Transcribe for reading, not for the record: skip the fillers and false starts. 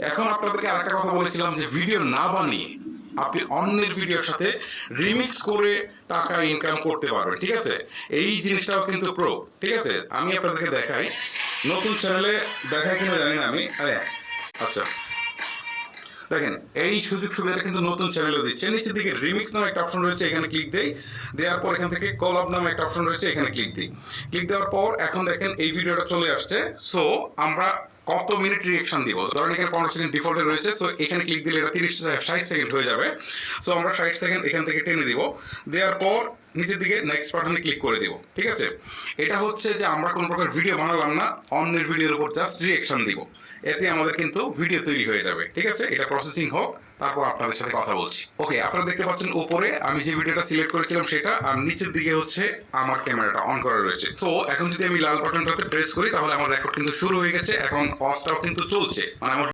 এখন আপনাদেরকে আরেকটা কথা বলেছিলাম যে ভিডিও না বানিয়ে আপনি অন্যের ভিডিওর সাথে রিমিক্স করে টাকা ইনকাম করতে পারবেন, ঠিক আছে? এই জিনিসটাও কিন্তু প্রো, ঠিক আছে? আমি আপনাদেরকে দেখাই, নতুন চ্যানেলে দেখাই কিনা জানি না আমি। আচ্ছা, দেখেন এই সুযোগ সুবিধা কিন্তু নতুন চ্যানেলে দিচ্ছে। নিচের দিকে রিমিক্স নামে একটা অপশন রয়েছে, এখানে ক্লিক দেই। দেওয়ার পর এখান থেকে কলাব নামে একটা অপশন রয়েছে, এখানে ক্লিক দিই। ক্লিক দেওয়ার পর এখন দেখেন এই ভিডিওটা চলে আসছে। সো আমরা কত মিনিট রিঅ্যাকশন দিব, ধরেন এখানে 15 সেকেন্ড ডিফল্টে রয়েছে। সো এখানে ক্লিক দিলে এটা 60 সেকেন্ড হয়ে যাবে। সো আমরা 60 সেকেন্ড এখান থেকে টেনে দিব। দেওয়ার পর নিচের দিকে নেক্সট বাটনে ক্লিক করে দিব, ঠিক আছে? এটা হচ্ছে যে আমরা কোনো প্রকার ভিডিও বানালাম না, অন্যের ভিডিওর উপর জাস্ট রিঅ্যাকশন দিব। এতে আমাদের কিন্তু ভিডিও তৈরি হয়ে যাবে, ঠিক আছে? এটা প্রসেসিং হোক, তারপর আপনাদের সাথে কথা বলছি। ওকে, আপনারা দেখতে পাচ্ছেন উপরে আমি যে ভিডিওটা সিলেক্ট করেছিলাম সেটা, আর নিচের দিকে হচ্ছে আমার ক্যামেরাটা অন করা রয়েছে। তো এখন যদি আমি লাল বাটনটাতে প্রেস করি তাহলে আমার রেকর্ড কিন্তু শুরু হয়ে গেছে। এখন পজটাও কিন্তু চলছে, মানে আমার